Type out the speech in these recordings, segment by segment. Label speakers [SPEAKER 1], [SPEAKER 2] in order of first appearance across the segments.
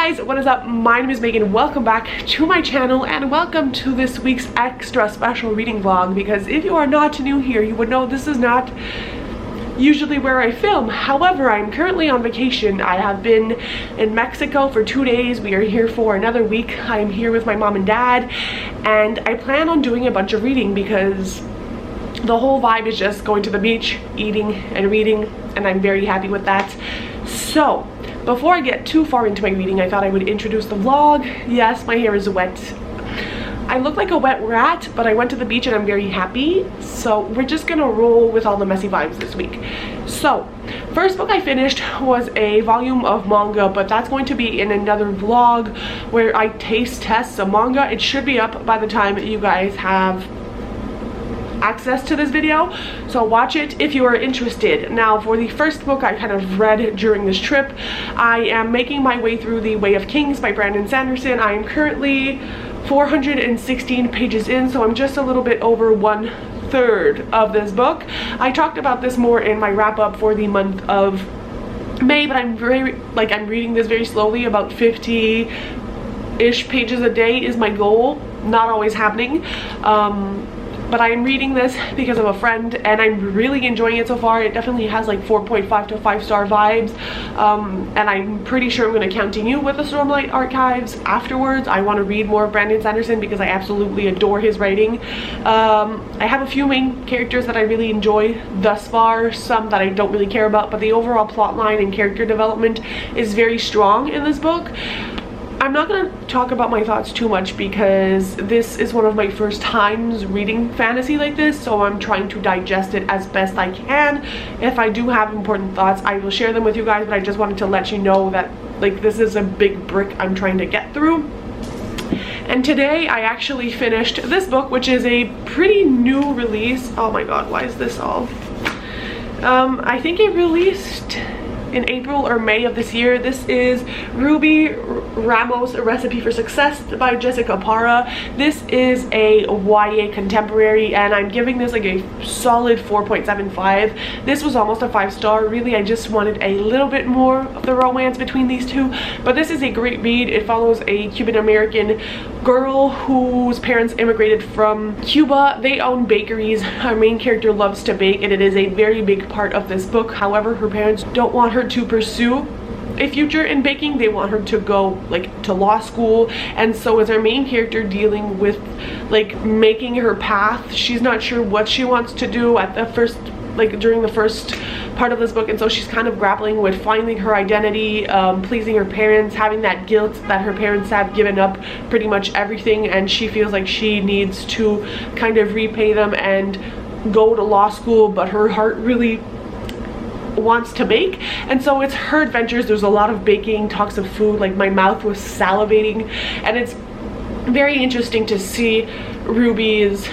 [SPEAKER 1] guys, what is up? My name is Megan. Welcome back to my channel and welcome to this week's extra special reading vlog, because if you are not new here, you would know this is not usually where I film. However, I'm currently on vacation. I have been in Mexico for 2 days. We are here for another week. I'm here with my mom and dad, and I plan on doing a bunch of reading because the whole vibe is just going to the beach, eating and reading, and I'm very happy with that. So before I get too far into my reading, I thought I would introduce the vlog. Yes, my hair is wet. I look like a wet rat, but I went to the beach and I'm very happy. So we're just gonna roll with all the messy vibes this week. So first book I finished was a volume of manga, but that's going to be in another vlog where I taste test some manga. It should be up by the time you guys have access to this video, so watch it if you are interested. Now for the first book I kind of read during this trip, I am making my way through The Way of Kings by Brandon Sanderson. I am currently 416 pages in, so I'm just a little bit over 1/3 of this book. I talked about this more in my wrap-up for the month of May, but I'm reading this very slowly. About 50-ish pages a day is my goal. Not always happening. But I am reading this because of a friend and I'm really enjoying it so far. It definitely has like 4.5 to 5-star vibes, and I'm pretty sure I'm going to continue with the Stormlight Archives afterwards. I want to read more of Brandon Sanderson because I absolutely adore his writing. I have a few main characters that I really enjoy thus far, some that I don't really care about, but the overall plot line and character development is very strong in this book. I'm not going to talk about my thoughts too much because this is one of my first times reading fantasy like this, so I'm trying to digest it as best I can. If I do have important thoughts, I will share them with you guys, but I just wanted to let you know that this is a big brick I'm trying to get through. And today I actually finished this book, which is a pretty new release. Oh my god, why is this all? I think it released in April or May of this year. This is Ruby Ramos, A Recipe for Success by Jessica Parra. This is a YA contemporary and I'm giving this like a solid 4.75. This was almost a 5-star. Really, I just wanted a little bit more of the romance between these two, but this is a great read. It follows a Cuban American girl whose parents immigrated from Cuba. They own bakeries. Our main character loves to bake and it is a very big part of this book. However, her parents don't want her to pursue a future in baking. They want her to go to law school, and so is our main character dealing with making her path. She's not sure what she wants to do at the first during the first part of this book, and so she's kind of grappling with finding her identity, pleasing her parents, having that guilt that her parents have given up pretty much everything, and she feels like she needs to kind of repay them and go to law school, but her heart really wants to bake, and so it's her adventures. There's a lot of baking, talks of food, my mouth was salivating, and it's very interesting to see Ruby's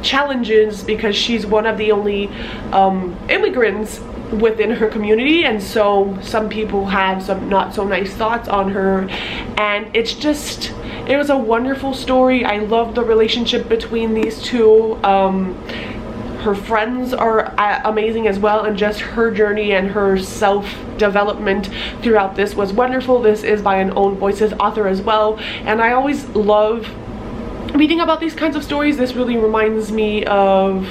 [SPEAKER 1] challenges because she's one of the only immigrants within her community, and so some people have some not so nice thoughts on her, and it was a wonderful story. I love the relationship between these two. Her friends are amazing as well, and just her journey and her self-development throughout this was wonderful. This is by an Own Voices author as well, and I always love reading about these kinds of stories. This really reminds me of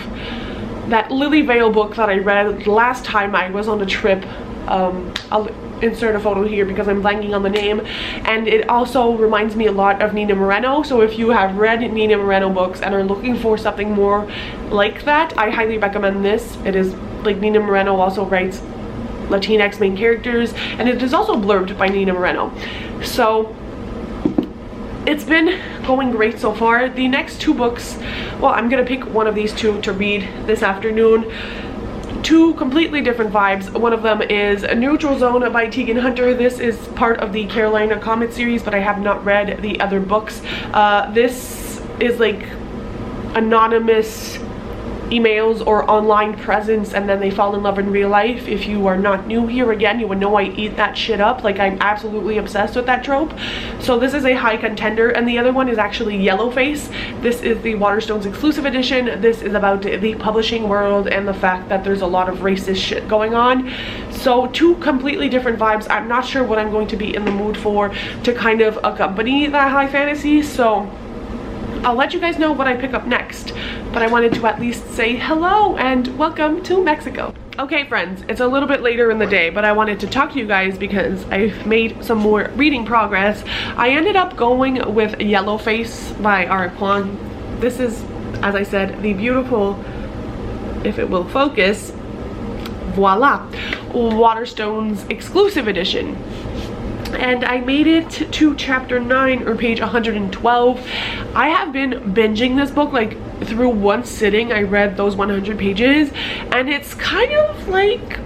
[SPEAKER 1] that Lily Vale book that I read last time I was on a trip. I'll insert a photo here because I'm blanking on the name, and it also reminds me a lot of Nina Moreno. So if you have read Nina Moreno books and are looking for something more like that, I highly recommend this. It is Nina Moreno also writes Latinx main characters, and it is also blurbed by Nina Moreno. So it's been going great so far. The next two books, well, I'm gonna pick one of these two to read this afternoon. Two completely different vibes. One of them is A Neutral Zone by Tegan Hunter. This is part of the Carolina Comet series, but I have not read the other books. This is anonymous emails or online presence and then they fall in love in real life. If you are not new here, again, you would know I eat that shit up. Like, I'm absolutely obsessed with that trope. So this is a high contender, and the other one is actually Yellowface. This is the Waterstones exclusive edition. This is about the publishing world and the fact that there's a lot of racist shit going on. So two completely different vibes. I'm not sure what I'm going to be in the mood for to kind of accompany that high fantasy, so I'll let you guys know what I pick up next, but I wanted to at least say hello and welcome to Mexico. Okay friends, it's a little bit later in the day, but I wanted to talk to you guys because I've made some more reading progress. I ended up going with Yellowface by R. Kwong. This is, as I said, the beautiful, if it will focus, voila, Waterstones exclusive edition. And I made it to chapter 9 or page 112. I have been binging this book like through one sitting. I read those 100 pages, and it's kind of like,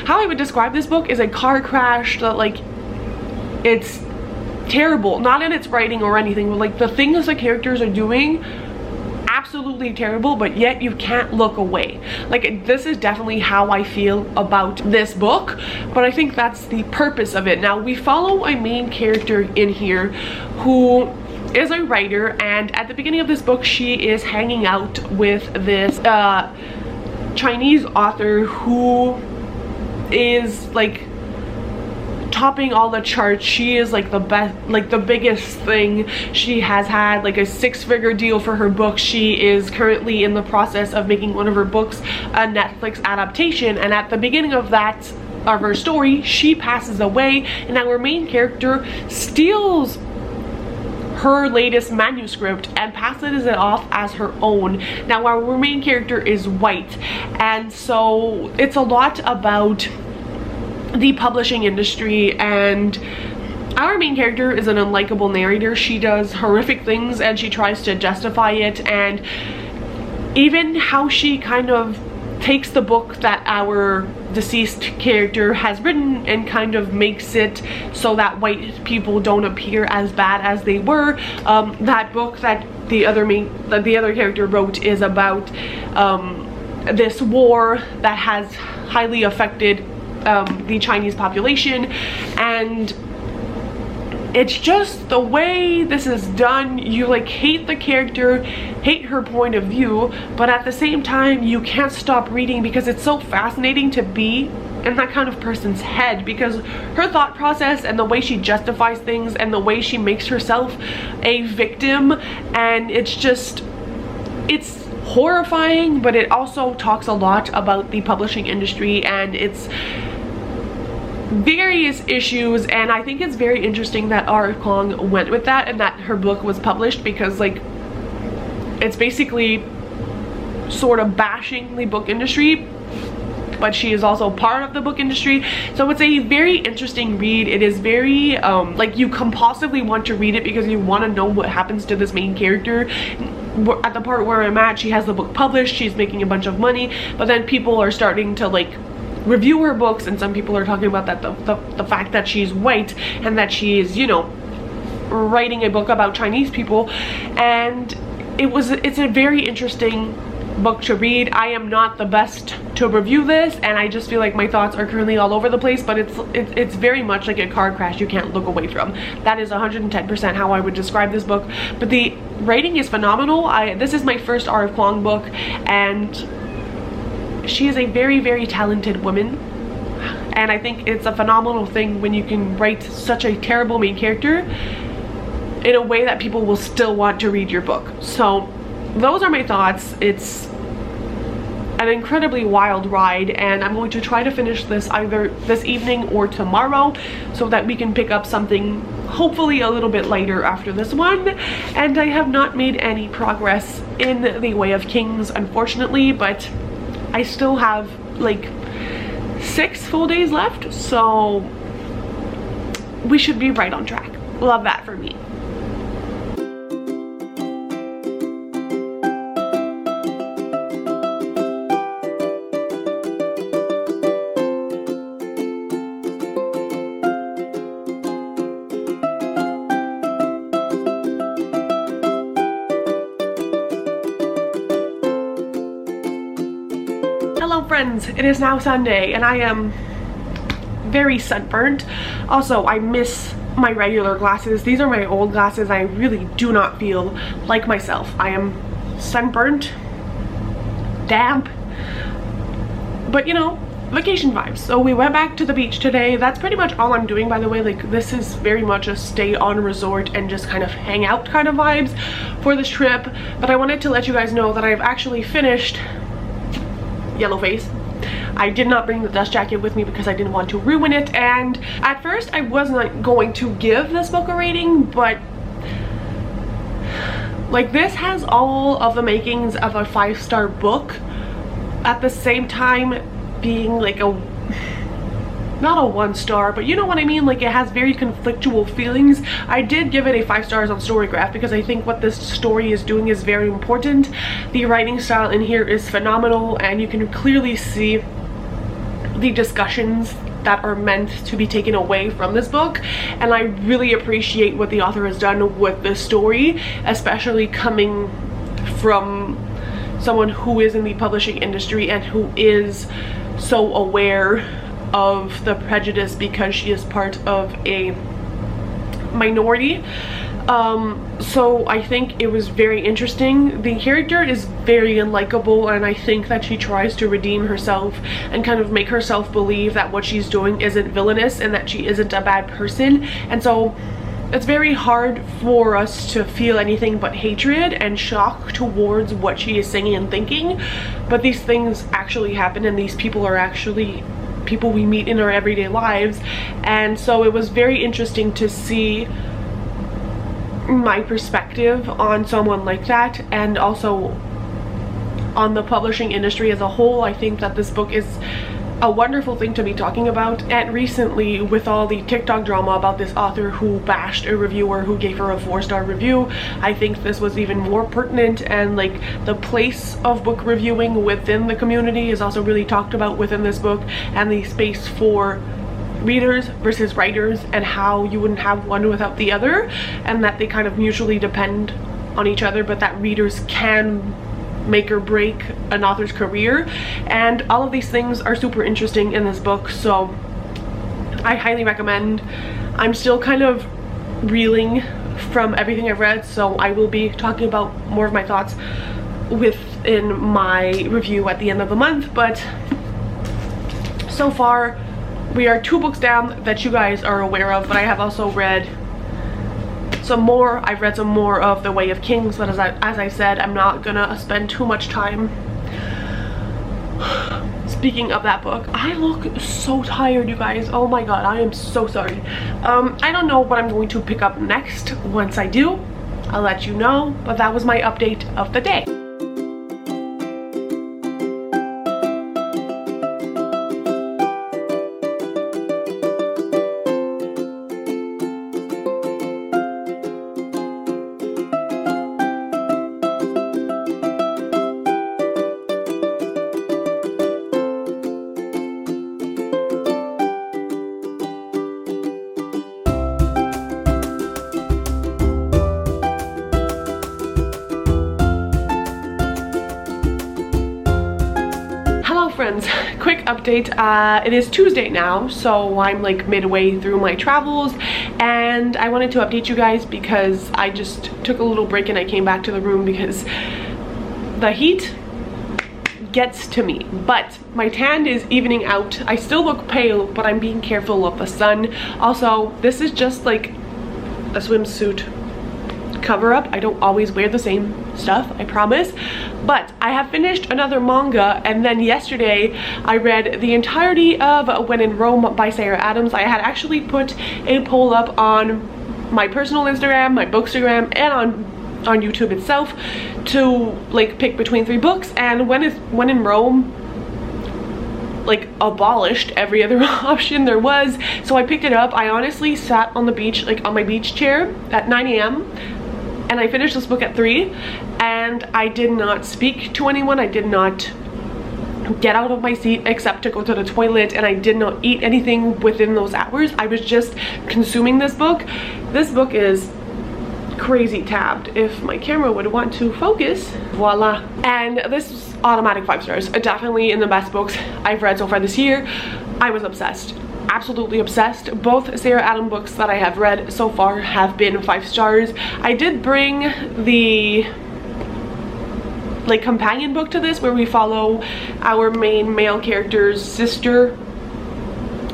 [SPEAKER 1] how I would describe this book is a car crash that, like, it's terrible, not in its writing or anything, but like the things the characters are doing, absolutely terrible, but yet you can't look away. Like, this is definitely how I feel about this book, but I think that's the purpose of it. Now, we follow a main character in here who is a writer, and at the beginning of this book she is hanging out with this Chinese author who is like topping all the charts. She is like the best, like the biggest thing. She has had like a 6-figure deal for her book. She is currently in the process of making one of her books a Netflix adaptation, and at the beginning of that, of her story, she passes away, and our main character steals her latest manuscript and passes it off as her own. Now, our main character is white, and so it's a lot about the publishing industry, and our main character is an unlikable narrator. She does horrific things and she tries to justify it, and even how she kind of takes the book that our deceased character has written and kind of makes it so that white people don't appear as bad as they were. That book that the other character wrote is about this war that has highly affected the Chinese population, and it's just the way this is done. You like hate the character, hate her point of view, but at the same time you can't stop reading because it's so fascinating to be in that kind of person's head, because her thought process and the way she justifies things and the way she makes herself a victim, and it's just, it's horrifying, but it also talks a lot about the publishing industry and its various issues. And I think it's very interesting that R. Kwong went with that and that her book was published, because like it's basically sort of bashing the book industry, but she is also part of the book industry. So it's a very interesting read. It is very like you compulsively want to read it because you want to know what happens to this main character. At the part where I'm at, she has the book published, she's making a bunch of money, but then people are starting to like review her books, and some people are talking about that the fact that she's white and that she is, you know, writing a book about Chinese people. And it's a very interesting book to read. I am not the best to review this, and I just feel like my thoughts are currently all over the place, but it's very much like a car crash you can't look away from. That is 110% how I would describe this book. But the writing is phenomenal. This is my first R. Kwong book, and she is a very, very talented woman, and I think it's a phenomenal thing when you can write such a terrible main character in a way that people will still want to read your book. So those are my thoughts. It's an incredibly wild ride, and I'm going to try to finish this either this evening or tomorrow so that we can pick up something hopefully a little bit lighter after this one. And I have not made any progress in the Way of Kings, unfortunately, but I still have like 6 full days left, so we should be right on track. Love that for me. friends, it is now Sunday and I am very sunburnt. Also, I miss my regular glasses. These are my old glasses. I really do not feel like myself. I am sunburnt, damp, but you know, vacation vibes. So we went back to the beach today. That's pretty much all I'm doing, by the way. Like, this is very much a stay on resort and just kind of hang out kind of vibes for this trip. But I wanted to let you guys know that I've actually finished Yellow Face. I did not bring the dust jacket with me because I didn't want to ruin it, and at first I wasn't going to give this book a rating, but like, this has all of the makings of a 5-star book, at the same time being like a, not a 1-star, but you know what I mean, like it has very conflictual feelings. I did give it a 5 stars on Storygraph because I think what this story is doing is very important. The writing style in here is phenomenal, and you can clearly see the discussions that are meant to be taken away from this book, and I really appreciate what the author has done with this story, especially coming from someone who is in the publishing industry and who is so aware of the prejudice because she is part of a minority. So I think it was very interesting. The character is very unlikable, and I think that she tries to redeem herself and kind of make herself believe that what she's doing isn't villainous and that she isn't a bad person. And so it's very hard for us to feel anything but hatred and shock towards what she is saying and thinking. But these things actually happen, and these people are actually people we meet in our everyday lives. And so it was very interesting to see my perspective on someone like that, and also on the publishing industry as a whole. I think that this book is a wonderful thing to be talking about. And recently, with all the TikTok drama about this author who bashed a reviewer who gave her a 4-star review, I think this was even more pertinent, and like the place of book reviewing within the community is also really talked about within this book, and the space for readers versus writers, and how you wouldn't have one without the other, and that they kind of mutually depend on each other, but that readers can make or break an author's career. And all of these things are super interesting in this book, so I highly recommend. I'm still kind of reeling from everything I've read, so I will be talking about more of my thoughts within my review at the end of the month. But so far we are 2 books down that you guys are aware of, but I have also read some more. I've read some more of The Way of Kings, but as I said, I'm not gonna spend too much time speaking of that book. I look so tired, you guys. Oh my god, I am so sorry. I don't know what I'm going to pick up next. Once I do, I'll let you know, but that was my update of the day. Friends, quick update. It is Tuesday now, so I'm like midway through my travels, and I wanted to update you guys because I just took a little break and I came back to the room because the heat gets to me. But my tan is evening out. I still look pale, but I'm being careful of the sun. Also, this is just like a swimsuit cover up. I don't always wear the same stuff, I promise. But I have finished another manga, and then yesterday I read the entirety of When in Rome by Sarah Adams. I had actually put a poll up on my personal Instagram, my bookstagram, and on YouTube itself to like pick between 3 books, and When in Rome like abolished every other option there was, so I picked it up. I honestly sat on the beach, like on my beach chair at 9 AM and I finished this book at 3, and I did not speak to anyone. I did not get out of my seat except to go to the toilet, and I did not eat anything within those hours. I was just consuming this book. This book is crazy tabbed. If my camera would want to focus, voila. And this automatic 5 stars. Definitely in the best books I've read so far this year. I was obsessed, absolutely obsessed. Both Sarah Adam books that I have read so far have been 5 stars. I did bring the like companion book to this where we follow our main male character's sister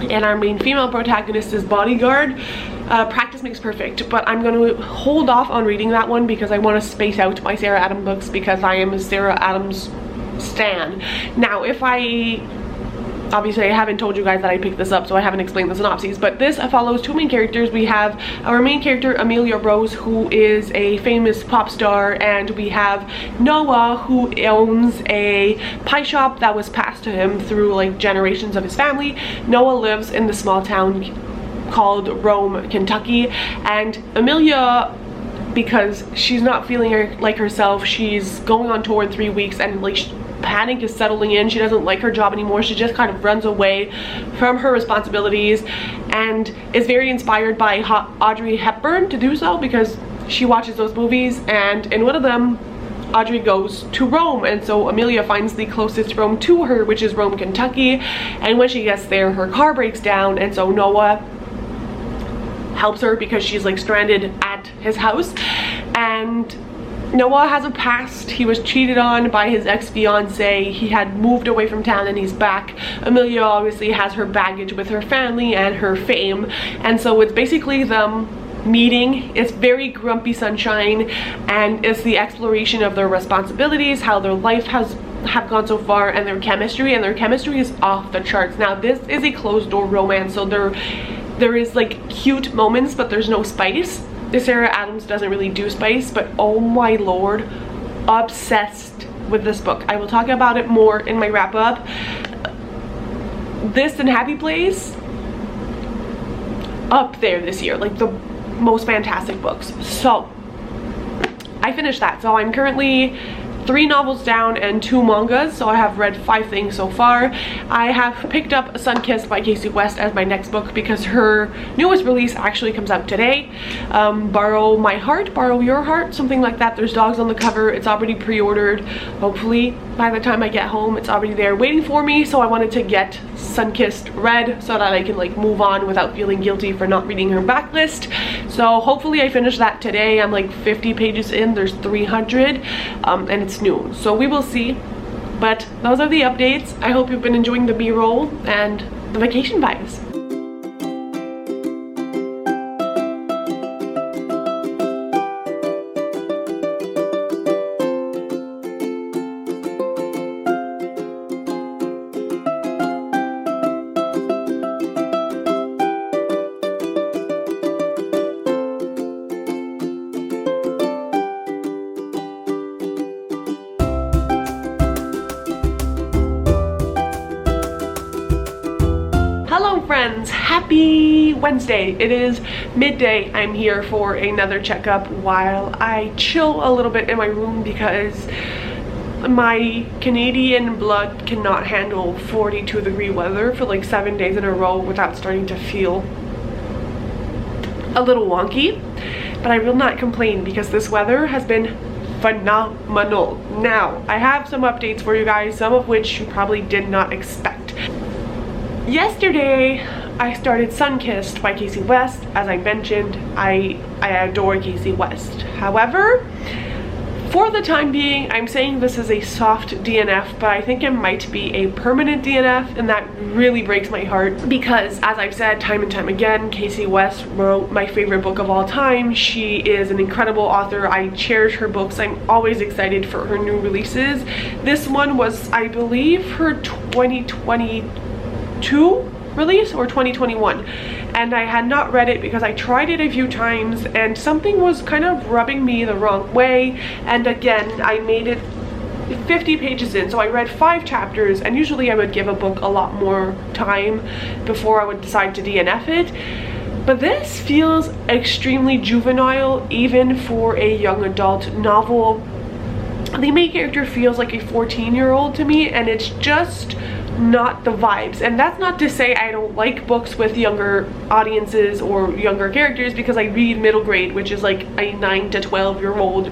[SPEAKER 1] and our main female protagonist is bodyguard. Practice makes perfect, but I'm going to hold off on reading that one because I want to space out my Sarah Adam books because I am a Sarah Adams stan. Now, obviously I haven't told you guys that I picked this up, so I haven't explained the synopses, but this follows 2 main characters. We have our main character Amelia Rose, who is a famous pop star, and we have Noah, who owns a pie shop that was passed to him through like generations of his family. Noah lives in the small town called Rome, Kentucky, and Amelia, because she's not feeling like herself, she's going on tour in 3 weeks, and like panic is settling in. She doesn't like her job anymore. She just kind of runs away from her responsibilities and is very inspired by Audrey Hepburn to do so because she watches those movies, and in one of them Audrey goes to Rome, and so Amelia finds the closest Rome to her, which is Rome, Kentucky, and when she gets there her car breaks down, and so Noah helps her because she's like stranded at his house. And Noah has a past. He was cheated on by his ex-fiance. He had moved away from town and he's back. Amelia obviously has her baggage with her family and her fame, and so it's basically them meeting. It's very Grumpy Sunshine, and it's the exploration of their responsibilities, how their life have gone so far, and their chemistry is off the charts. Now, this is a closed door romance, so there is like cute moments, but there's no spice. Sarah Adams doesn't really do spice, but oh my lord, obsessed with this book. I will talk about it more in my wrap up. This and Happy Place up there this year, like the most fantastic books. So I finished that, so I'm currently 3 novels down and 2 mangas, so I have read 5 things so far. I have picked up Sunkissed by Casey West as my next book because her newest release actually comes out today. Borrow My Heart, Borrow Your Heart, something like that. There's dogs on the cover. It's already pre-ordered. Hopefully by the time I get home it's already there waiting for me, so I wanted to get Sunkissed read so that I can like move on without feeling guilty for not reading her backlist. So hopefully I finish that today. I'm like 50 pages in, there's 300, and it's new, so we will see. But those are the updates. I hope you've been enjoying the b-roll and the vacation vibes. Friends, happy Wednesday. It is midday. I'm here for another checkup while I chill a little bit in my room because my Canadian blood cannot handle 42-degree weather for like 7 days in a row without starting to feel a little wonky. But I will not complain because this weather has been phenomenal. Now, I have some updates for you guys, some of which you probably did not expect. Yesterday, I started Sunkissed by Casey West. As I mentioned, I adore Casey West. However, for the time being, I'm saying this is a soft DNF, but I think it might be a permanent DNF, and that really breaks my heart because, as I've said time and time again, Casey West wrote my favorite book of all time. She is an incredible author. I cherish her books. I'm always excited for her new releases. This one was, I believe, her 2022 release or 2021, and I had not read it because I tried it a few times and something was kind of rubbing me the wrong way, and again I made it 50 pages in, so I read 5 chapters, and usually I would give a book a lot more time before I would decide to DNF it, but this feels extremely juvenile even for a young adult novel. The main character feels like a 14-year-old to me, and it's just not the vibes. And that's not to say I don't like books with younger audiences or younger characters, because I read middle grade, which is like a 9 to 12-year-old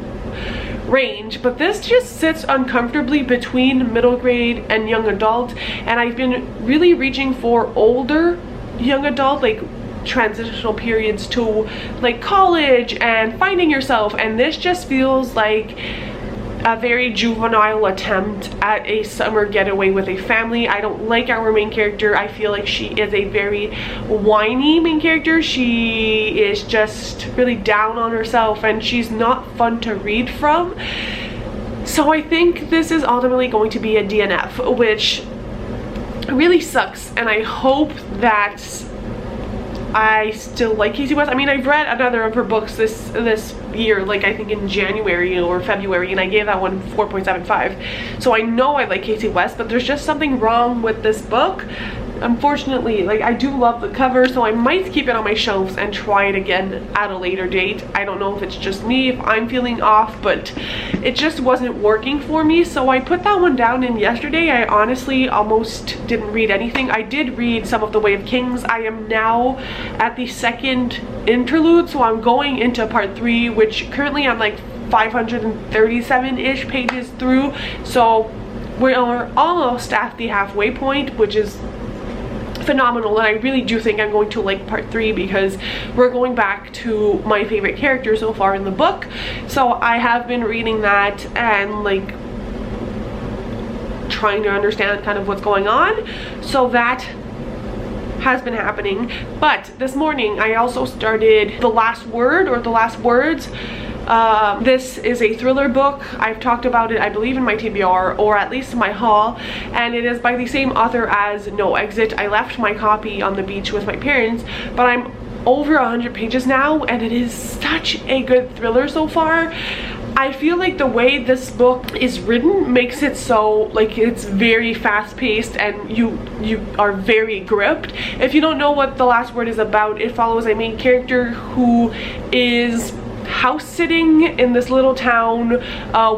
[SPEAKER 1] range, but this just sits uncomfortably between middle grade and young adult, and I've been really reaching for older young adult, like transitional periods to like college and finding yourself, and this just feels like a very juvenile attempt at a summer getaway with a family. I don't like our main character. I feel like she is a very whiny main character. She is just really down on herself and she's not fun to read from. So I think this is ultimately going to be a DNF, which really sucks, and I hope that I still like Casey West. I mean, I've read another of her books this year, like I think in January or February, and I gave that one 4.75. So I know I like Casey West, but there's just something wrong with this book. Unfortunately, like I do love the cover, so I might keep it on my shelves and try it again at a later date. I don't know if it's just me, if I'm feeling off, but it just wasn't working for me, so I put that one down. And yesterday I honestly almost didn't read anything. I did read some of The Way of Kings. I am now at the second interlude, so I'm going into part 3, which currently I'm like 537-ish pages through, so we're almost at the halfway point, which is phenomenal. And I really do think I'm going to like part 3 because we're going back to my favorite character so far in the book. So I have been reading that and like trying to understand kind of what's going on, so that has been happening. But this morning I also started The Last Word, or The Last Words. This is a thriller book. I've talked about it, I believe, in my TBR, or at least in my haul, and it is by the same author as No Exit. I left my copy on the beach with my parents, but I'm over 100 pages now, and it is such a good thriller so far. I feel like the way this book is written makes it so like it's very fast-paced and you are very gripped. If you don't know what The Last Word is about, it follows a main character who is house sitting in this little town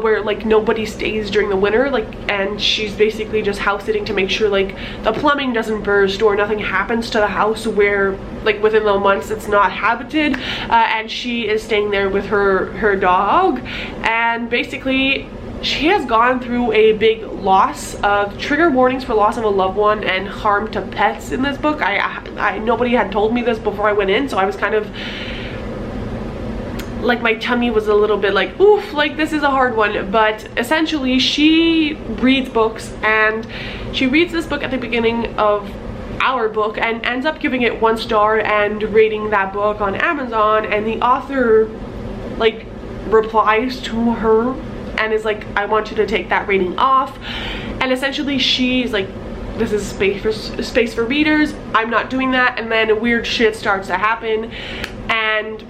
[SPEAKER 1] where like nobody stays during the winter, like, and she's basically just house sitting to make sure like the plumbing doesn't burst or nothing happens to the house where like within the months it's not habited, and she is staying there with her dog. And basically she has gone through a big loss of trigger warnings for loss of a loved one and harm to pets in this book. Nobody had told me this before I went in, so I was kind of like, my tummy was a little bit like, oof, like this is a hard one. But essentially she reads books, and she reads this book at the beginning of our book and ends up giving it 1 star and rating that book on Amazon, and the author like replies to her and is like, I want you to take that rating off. And essentially she's like, this is space for readers, I'm not doing that. And then weird shit starts to happen, and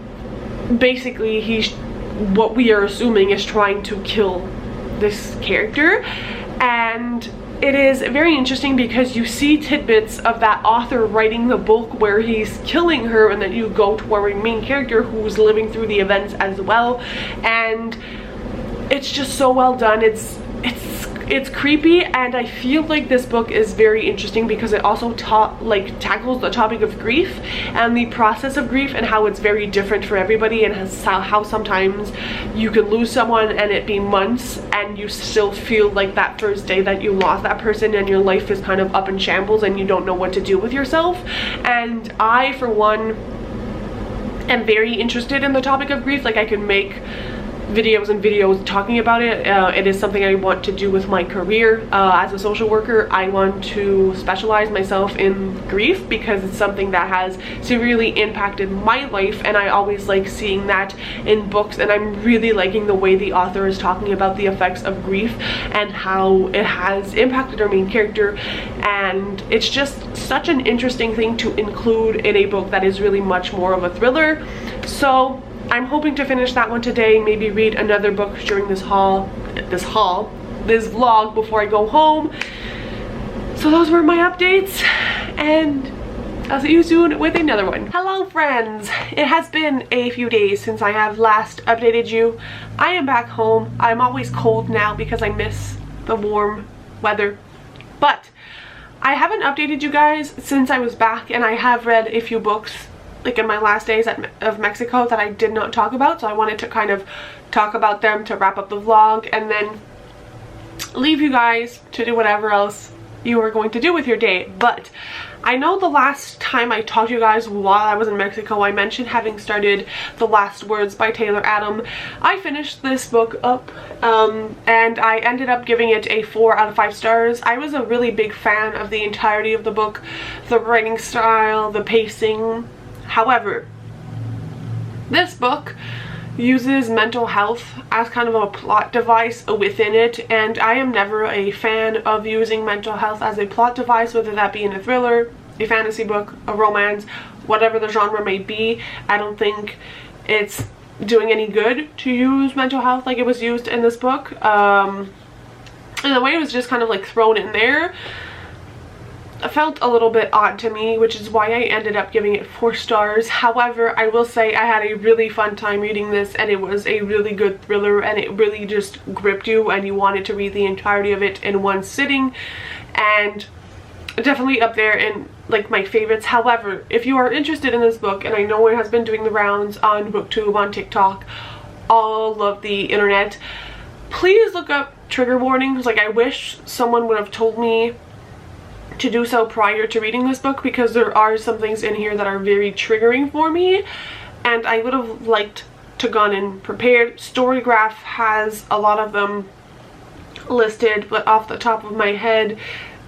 [SPEAKER 1] basically what we are assuming is trying to kill this character. And it is very interesting because you see tidbits of that author writing the book where he's killing her, and then you go to our main character who's living through the events as well, and it's just so well done. It's creepy, and I feel like this book is very interesting because it also tackles the topic of grief and the process of grief, and how it's very different for everybody, and how sometimes you can lose someone and it be months and you still feel like that first day that you lost that person and your life is kind of up in shambles and you don't know what to do with yourself. And I, for one, am very interested in the topic of grief. Like, I can make videos talking about it. It is something I want to do with my career as a social worker. I want to specialize myself in grief because it's something that has severely impacted my life, and I always like seeing that in books. And I'm really liking the way the author is talking about the effects of grief and how it has impacted our main character, and it's just such an interesting thing to include in a book that is really much more of a thriller. So I'm hoping to finish that one today, maybe read another book during this vlog before I go home. So those were my updates, and I'll see you soon with another one. Hello friends! It has been a few days since I have last updated you. I am back home. I'm always cold now because I miss the warm weather. But I haven't updated you guys since I was back, and I have read a few books like in my last days of Mexico that I did not talk about, so I wanted to kind of talk about them to wrap up the vlog and then leave you guys to do whatever else you were going to do with your day. But I know the last time I talked to you guys while I was in Mexico, I mentioned having started The Last Words by Taylor Adam. I finished this book up and I ended up giving it a 4 out of 5 stars. I was a really big fan of the entirety of the book, the writing style, the pacing. However, this book uses mental health as kind of a plot device within it, and I am never a fan of using mental health as a plot device, whether that be in a thriller, a fantasy book, a romance, whatever the genre may be. I don't think it's doing any good to use mental health like it was used in this book, and the way it was just kind of like thrown in there, it felt a little bit odd to me, which is why I ended up giving it 4 stars. However, I will say I had a really fun time reading this, and it was a really good thriller, and it really just gripped you and you wanted to read the entirety of it in one sitting, and definitely up there in like my favorites. However, if you are interested in this book, and I know it has been doing the rounds on BookTube, on TikTok, all of the internet, please look up trigger warnings. Like, I wish someone would have told me to do so prior to reading this book, because there are some things in here that are very triggering for me, and I would have liked to gone in prepared. Storygraph has a lot of them listed, but off the top of my head,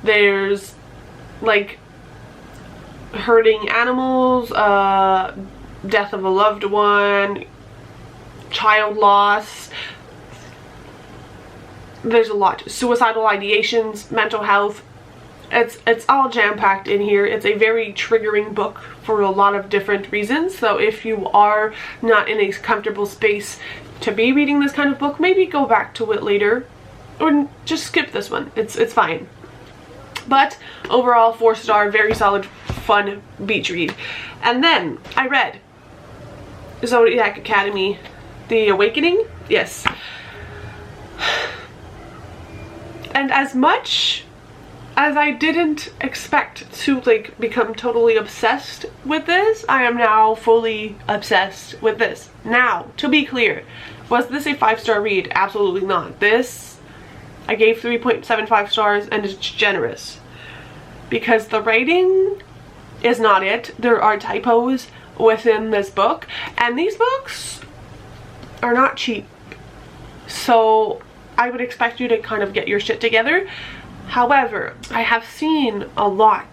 [SPEAKER 1] there's like hurting animals, death of a loved one, child loss, there's a lot, suicidal ideations, mental health. It's all jam-packed in here. It's a very triggering book for a lot of different reasons. So if you are not in a comfortable space to be reading this kind of book, maybe go back to it later, or just skip this one. It's fine. But overall, 4-star, very solid, fun beach read. And then I read Zodiac Academy, The Awakening. Yes. And as much as I didn't expect to like become totally obsessed with this, I am now fully obsessed with this. Now, to be clear, was this a 5-star read? Absolutely not. This, I gave 3.75 stars, and it's generous, because the writing is not it. There are typos within this book, and these books are not cheap. So I would expect you to kind of get your shit together. However, I have seen a lot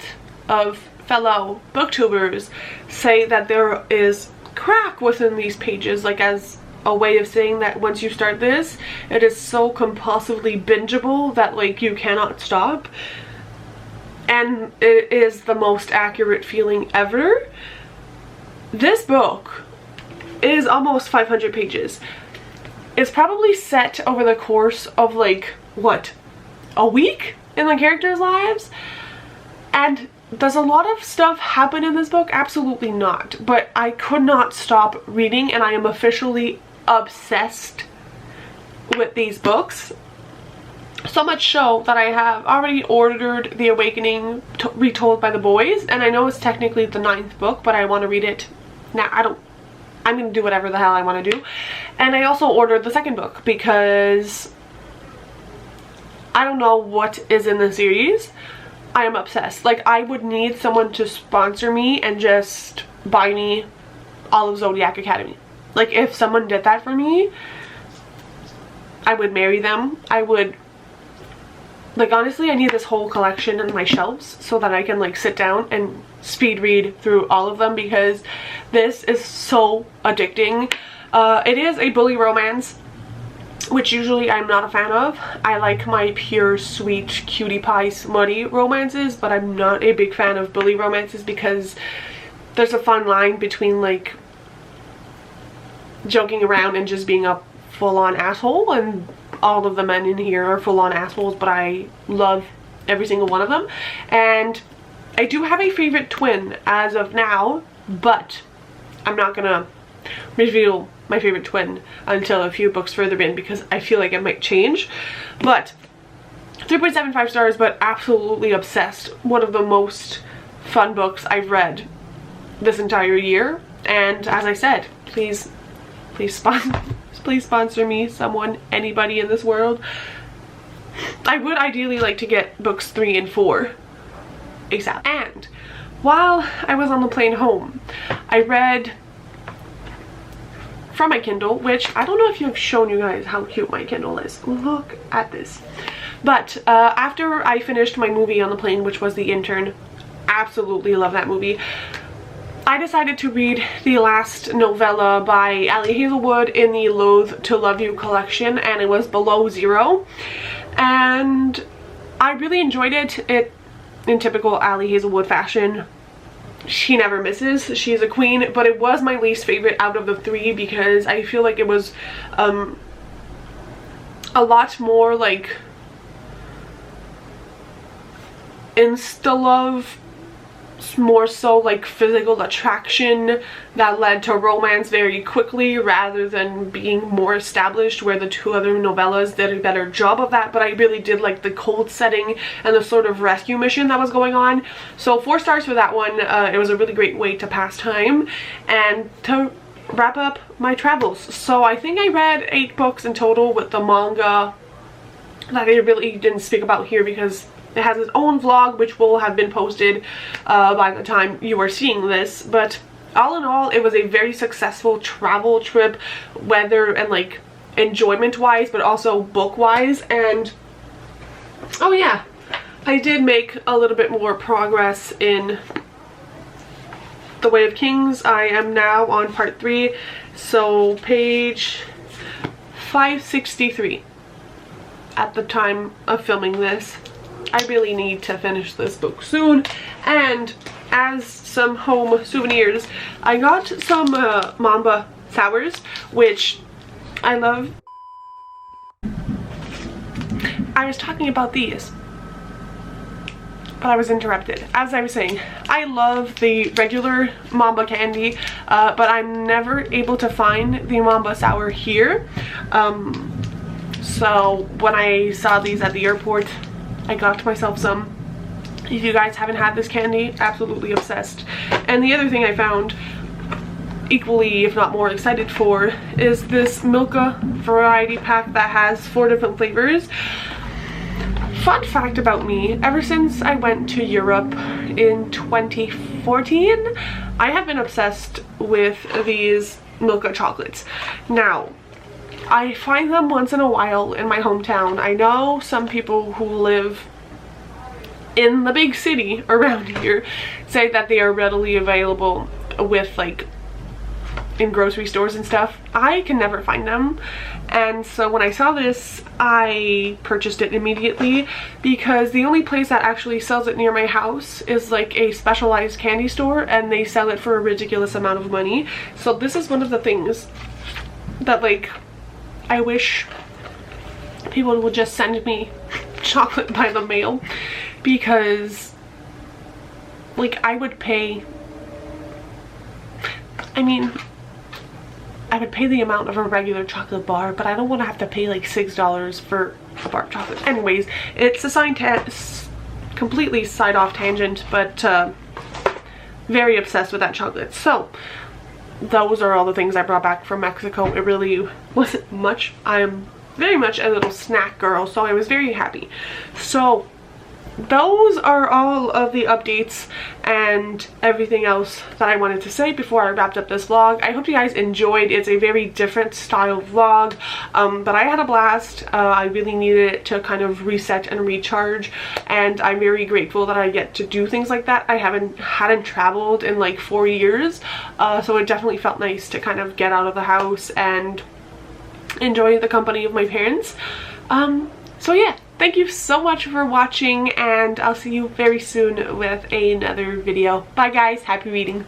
[SPEAKER 1] of fellow booktubers say that there is crack within these pages, like as a way of saying that once you start this, it is so compulsively bingeable that like you cannot stop. And it is the most accurate feeling ever. This book is almost 500 pages. It's probably set over the course of like, what, a week in the characters' lives? And does a lot of stuff happen in this book? Absolutely not. But I could not stop reading, and I am officially obsessed with these books. So much so that I have already ordered The Awakening retold by the boys, and I know it's technically the 9th book, but I want to read it now. I'm gonna do whatever the hell I want to do. And I also ordered the 2nd book because I don't know what is in the series. I am obsessed. Like, I would need someone to sponsor me and just buy me all of Zodiac Academy. Like, if someone did that for me, I would marry them. I would, like, honestly, I need this whole collection on my shelves so that I can like sit down and speed read through all of them, because this is so addicting. It is a bully romance, which usually I'm not a fan of. I like my pure, sweet, cutie pie, smutty romances, but I'm not a big fan of bully romances, because there's a fun line between like joking around and just being a full-on asshole, and all of the men in here are full-on assholes, but I love every single one of them. And I do have a favorite twin as of now, but I'm not gonna reveal my favorite twin until a few books further in, because I feel like it might change. But 3.75 stars, but absolutely obsessed. One of the most fun books I've read this entire year. And as I said, please sponsor me, someone, anybody in this world. I would ideally like to get books 3 and 4 ASAP. And while I was on the plane home, I read from my Kindle, which I don't know if I've shown you guys how cute my Kindle is. Look at this. But after I finished my movie on the plane, which was The Intern, absolutely love that movie, I decided to read the last novella by Ali Hazelwood in the Loathe to Love You collection, and it was Below Zero. And I really enjoyed it. In typical Ali Hazelwood fashion, she never misses. She's a queen, but it was my least favorite out of the 3 because I feel like it was a lot more like insta-love, more so like physical attraction that led to romance very quickly rather than being more established, where the 2 other novellas did a better job of that. But I really did like the cold setting and the sort of rescue mission that was going on. So 4 stars for that one. It was a really great way to pass time and to wrap up my travels. So I think I read 8 books in total, with the manga that I really didn't speak about here because it has its own vlog, which will have been posted by the time you are seeing this. But all in all, it was a very successful travel trip, whether and like enjoyment wise, but also book wise. And oh yeah, I did make a little bit more progress in The Way of Kings. I am now on part 3, so page 563 at the time of filming this. I really need to finish this book soon. And as some home souvenirs, I got some Mamba sours, which I love. I was talking about these, but I was interrupted. As I was saying, I love the regular Mamba candy, but I'm never able to find the Mamba sour here. So when I saw these at the airport, I got myself some. If you guys haven't had this candy, absolutely obsessed. And the other thing I found, equally if not more excited for, is this Milka variety pack that has 4 different flavors. Fun fact about me, ever since I went to Europe in 2014, I have been obsessed with these Milka chocolates. Now, I find them once in a while in my hometown. I know some people who live in the big city around here say that they are readily available with like in grocery stores and stuff. I can never find them, and so when I saw this, I purchased it immediately because the only place that actually sells it near my house is like a specialized candy store, and they sell it for a ridiculous amount of money. So this is one of the things that like I wish people would just send me chocolate by the mail, because like I would pay, I mean, I would pay the amount of a regular chocolate bar, but I don't want to have to pay like $6 for a bar of chocolate. Anyways, it's a completely side off tangent, but very obsessed with that chocolate. So those are all the things I brought back from Mexico. It really wasn't much. I'm very much a little snack girl, so I was very happy. So those are all of the updates and everything else that I wanted to say before I wrapped up this vlog. I hope you guys enjoyed. It's a very different style vlog, but I had a blast. I really needed it to kind of reset and recharge, and I'm very grateful that I get to do things like that. I hadn't traveled in like 4 years, so it definitely felt nice to kind of get out of the house and enjoy the company of my parents. So yeah, thank you so much for watching, and I'll see you very soon with another video. Bye guys, happy reading.